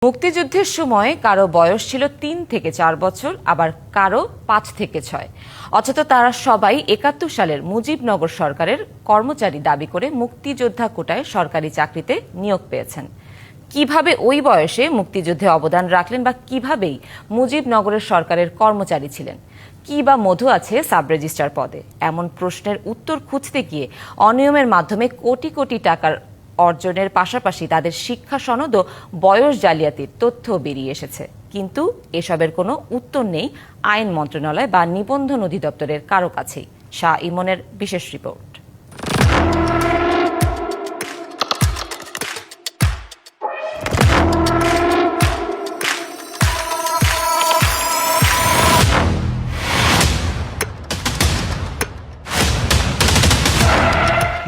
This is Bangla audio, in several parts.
মুক্তিযুদ্ধের সময় কারো বয়স ছিল ৩ থেকে ৪ বছর, আবার কারো ৫ থেকে ৬। অথচ তারা সবাই ৭১ সালের মুজিবনগর সরকারের কর্মচারী দাবি করে মুক্তিযোদ্ধা কোটায় সরকারি চাকরিতে নিয়োগ পেয়েছেন। কিভাবে ওই বয়সে মুক্তিযুদ্ধে অবদান রাখলেন বা কিভাবেই মুজিবনগরের সরকারের কর্মচারী ছিলেন, কি বা মধু আছে সাব রেজিস্ট্রার পদে, এমন প্রশ্নের উত্তর খুঁজতে গিয়ে অনিয়মের মাধ্যমে কোটি কোটি টাকার অর্জনের পাশাপাশি তাদের শিক্ষা সনদ ও বয়স জালিয়াতির তথ্য বেরিয়ে এসেছে। কিন্তু এসবের কোনো উত্তর নেই আইন মন্ত্রণালয় বা নিবন্ধন অধিদপ্তরের কারো কাছেই। শাহ ইমনের বিশেষ রিপোর্ট।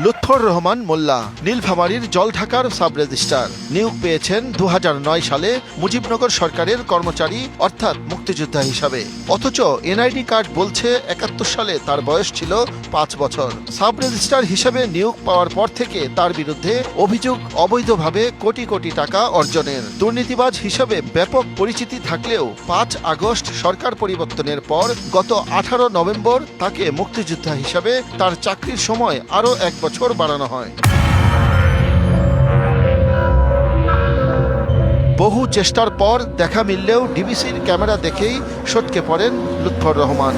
লুৎফর রহমান মোল্লা নীলফামারীর জলঢাকার সাব রেজিস্ট্রার নিয়োগ পেয়েছেন ২০০৯ সালে মুজিবনগর সরকারের কর্মচারী অর্থাৎ মুক্তিযোদ্ধা হিসাবে। অথচ এনআইডি কার্ড বলছে ৭১ সালে তার বয়স ছিল ৫ বছর। সাব রেজিস্ট্রার হিসেবে নিয়োগ পাওয়ার পর থেকে তার বিরুদ্ধে অভিযোগ অবৈধভাবে কোটি কোটি টাকা অর্জনের। দুর্নীতিবাজ হিসেবে ব্যাপক পরিচিতি থাকলেও ৫ আগস্ট সরকার পরিবর্তনের পর গত ১৮ নভেম্বর তাকে মুক্তিযোদ্ধা হিসাবে তার চাকরির সময় আরও ১ বছর বাড়ানো হয়। বহু চেষ্টার পর দেখা মিললেও ডিবিসির ক্যামেরা দেখেই সটকে পড়েন লুৎফর রহমান।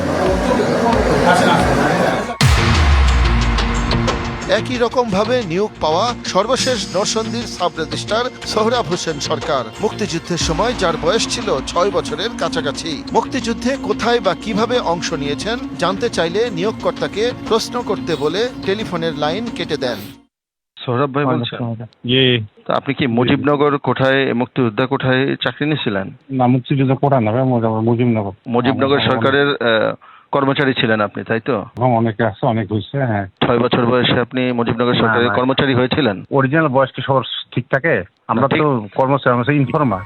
একই রকমভাবে নিয়োগ পাওয়া সর্বশেষ নরসিংদীর সাব রেজিস্ট্রার সোহরাব হোসেন সরকার, মুক্তিযুদ্ধের সময় যার বয়স ছিল ৬ বছরের কাছাকাছি। মুক্তিযুদ্ধে কোথায় বা কিভাবে অংশ নিয়েছেন জানতে চাইলে নিয়োগকর্তাকে প্রশ্ন করতে বলে টেলিফোনের লাইন কেটে দেন। সোহরাব ভাই বলছেন? তো আপনি কি মুজিবনগর কোঠায়, মুক্তিযোদ্ধা কোঠায় চাকরি নিয়েছিলেন? না, মুক্তিযোদ্ধা কোটা না, মুজিবনগর সরকারের কর্মচারী ছিলেন আপনি, তাই তো? অনেকে আছে, অনেক হয়েছে। হ্যাঁ, ৬ বছর বয়সে আপনি মুজিবনগর সরকারের কর্মচারী হয়েছিলেন? অরিজিনাল বয়স কি সবার ঠিক থাকে? আমরা তো কর্মচারী, ইনফর্মার।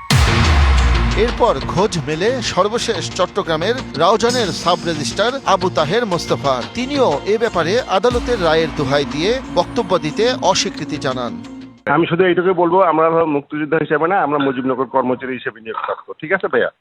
এরপর খোঁজ মেলে সর্বশেষ চট্টগ্রামের রাউজানের সাব রেজিস্ট্রার আবু তাহের মোস্তফার। তিনিও এ ব্যাপারে আদালতের রায়ের দোহাই দিয়ে বক্তব্য দিতে অস্বীকৃতি জানান। আমি শুধু এইটুকু বলবো, আমরা মুক্তিযোদ্ধা হিসেবে না, আমরা মুজিবনগর কর্মচারী হিসেবে নিয়োগ প্রাপ্ত। ঠিক আছে ভাইয়া?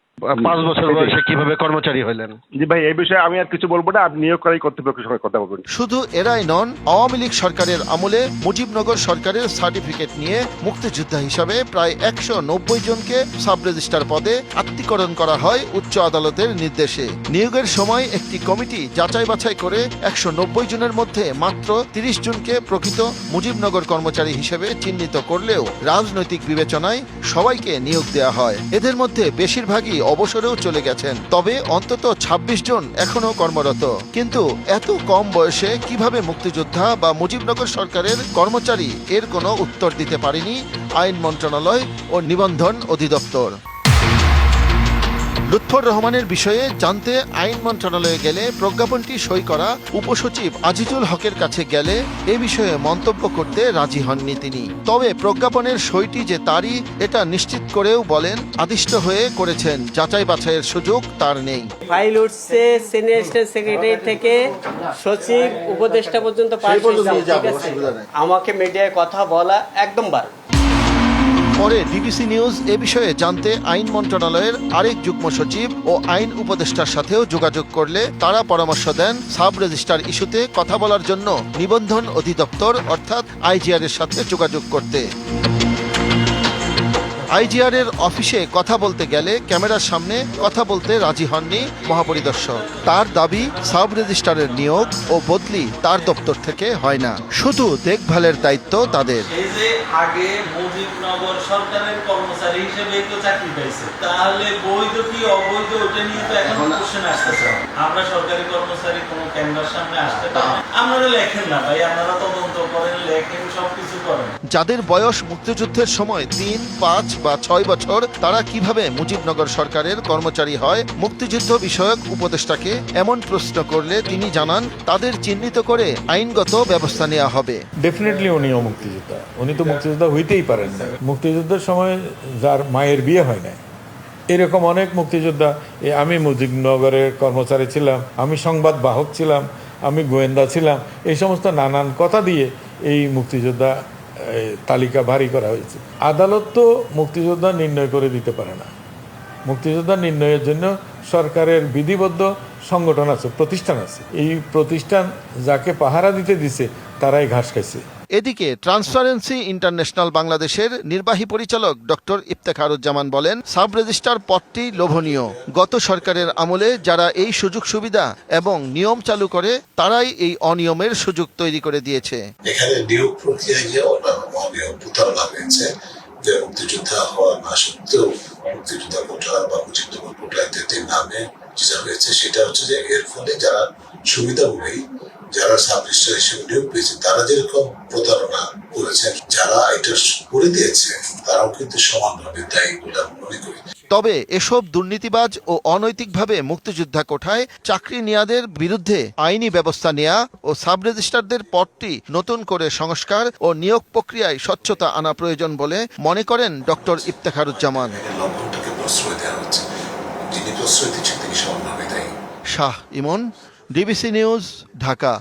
৫ বছর বয়সে কিভাবে কর্মচারী হলেন? জি ভাই, এই বিষয়ে আমি আর কিছু বলবো না, আপনি নিয়োগকারী কর্তৃপক্ষের সঙ্গে কথা বলবেন। শুধু এরাই নন, আওয়ামী লীগ সরকারের আমলে মুজিবনগর সরকারের সার্টিফিকেট নিয়ে মুক্তিযোদ্ধা হিসাবে প্রায় ১৯০ জনকে সাব রেজিস্ট্রার পদে আত্মীকরণ করা হয় উচ্চ আদালতের নির্দেশে। নিয়োগের সময় একটি কমিটি যাচাই বাছাই করে ১৯০ জনের মধ্যে মাত্র ৩০ জনকে প্রকৃত মুজিবনগর কর্মচারী হিসেবে চিহ্নিত করলেও রাজনৈতিক বিবেচনায় সবাইকে নিয়োগ দেওয়া হয়। এদের মধ্যে বেশিরভাগই অবসরেও চলে গেছেন, তবে অন্তত ২৬ জন এখনো কর্মরত। কিন্তু এত কম বয়সে কিভাবে মুক্তিযোদ্ধা বা মুজিবনগর সরকারের কর্মচারী, এর কোনো উত্তর দিতে পারেনি আইন মন্ত্রণালয় ও নিবন্ধন অধিদপ্তর। লুৎফর রহমানের বিষয়ে জানতে আইন মন্ত্রণালয়ে গেলে প্রজ্ঞাপনটি সই করা উপসচিব আজিজুল হকের কাছে গেলে এ বিষয়ে মন্তব্য করতে রাজি হননি তিনি। তবে প্রজ্ঞাপনের সইটি যে তারই, এটা নিশ্চিত করেও বলেন আদিষ্ট হয়ে করেছেন, যাচাই বাছাইয়ের সুযোগ তার নেই। ফাইল উঠছে সিনিয়র সেক্রেটারি থেকে সচিব উপদেষ্টা পর্যন্ত আমাকে মিডিয়ায় কথা বলা একদম বার। পরে ডিবিসি নিউজ এ বিষয়ে জানতে আইন মন্ত্রণালয়ের আরেক যুগ্ম সচিব ও আইন উপদেষ্টার সাথেও যোগাযোগ করলে তারা পরামর্শ দেন সাব রেজিস্ট্রার ইস্যুতে কথা বলার জন্য নিবন্ধন অধিদপ্তর অর্থাৎ আইজিআর এর সাথে যোগাযোগ করতে। আইজিআর এর অফিসে কথা বলতে গেলে ক্যামেরার সামনে কথা বলতে রাজি হননি মহাপরিদর্শক। তার দাবি, সাব রেজিস্ট্রারের নিয়োগ ও বদলি তার দপ্তর থেকে হয় না, শুধু দেখভালের দায়িত্ব তাদের। এই যে আগে মুজিবনগর সরকারের কর্মচারী হিসেবে তো চাকরি পাইছে, তাহলে বৈধ কি অবৈধ ওটা নিয়ে তো এখন কোশ্চেন আসতেছে। আমরা সরকারি কর্মচারী কোনো ক্যামেরার সামনে আসতে পারি না। আপনারা লেখেন না ভাই, আপনারা তদন্ত করেন, লেখেন, সবকিছু করেন। যাদের বয়স মুক্তিযুদ্ধের সময় ৩, ৫ বা ৬ বছর, তারা কিভাবে মুজিবনগর সরকারের কর্মচারী হয়? মুক্তিযুদ্ধ বিষয়ক উপদেষ্টাকে এমন প্রশ্ন করলে তিনি জানান, তাদের চিহ্নিত করে আইনগত ব্যবস্থা নেওয়া হবে। ডেফিনেটলি উনিও মুক্তিযোদ্ধা, উনি তো মুক্তিযোদ্ধা হইতেই পারেন না। মুক্তিযুদ্ধের সময় যার মায়ের বিয়ে হয় না, এরকম অনেক মুক্তিযোদ্ধা। আমি মুজিবনগরের কর্মচারী ছিলাম, আমি সংবাদ বাহক ছিলাম, আমি গোয়েন্দা ছিলাম, এই সমস্ত নানান কথা দিয়ে এই মুক্তিযোদ্ধা তালিকা ভারী করা হয়েছে। আদালত তো মুক্তিযোদ্ধা নির্ণয় করে দিতে পারে না। মুক্তিযোদ্ধা নির্ণয়ের জন্য সরকারের বিধিবদ্ধ সংগঠন আছে, প্রতিষ্ঠান আছে। এই প্রতিষ্ঠান যাকে পাহারা দিতে দিছে তারাই ঘাস খাইছে। এদিকে ট্রান্সপারেন্সি ইন্টারন্যাশনাল বাংলাদেশের নির্বাহী পরিচালক ডক্টর ইফতেখারুজ্জামান বলেন, সাব রেজিস্ট্রার পদটি লোভনীয়। গত সরকারের আমলে যারা এই সুযোগ সুবিধা এবং নিয়ম চালু করে তারাই এই অনিয়মের সুযোগ তৈরি করে দিয়েছে। এখানে নিয়োগ প্রক্রিয়ায় যে অনিয়ম প্রতারণা হয়েছে, যে মুক্তিযোদ্ধা হওয়া না সত্ত্বেও মুক্তিযোদ্ধা কোটা বা মুজিবনগর কোটা ইত্যাদির নামে যেটা হয়েছে সেটা হচ্ছে যে এর ফলে যারা সুবিধাভোগী, যারা সাব রেজিস্ট্রার হিসেবে নিয়োগ পেয়েছে তারা যেরকম প্রতারণা করেছেন, যারা এটা করে দিয়েছে তারাও কিন্তু সমানভাবে দায়ী বলে মনে করি। তবে এসব দুর্নীতিবাজ ও অনৈতিকভাবে মুক্তিযোদ্ধা কোঠায় চাকরি নেয়াদের বিরুদ্ধে আইনি ব্যবস্থা নেয়া ও সাব রেজিস্ট্রারদের পদটি নতুন করে সংস্কার ও নিয়োগ প্রক্রিয়ায় স্বচ্ছতা আনা প্রয়োজন বলে মনে করেন ডক্টর ইফতেখারুজ্জামান। লক্ষ্যটাকে প্রশ্রয় দেওয়া হচ্ছে, যিনি প্রশ্রয় দিচ্ছেন তিনি সমানভাবে দায়ী। শাহ ইমন, ডিবিসি নিউজ, ঢাকা।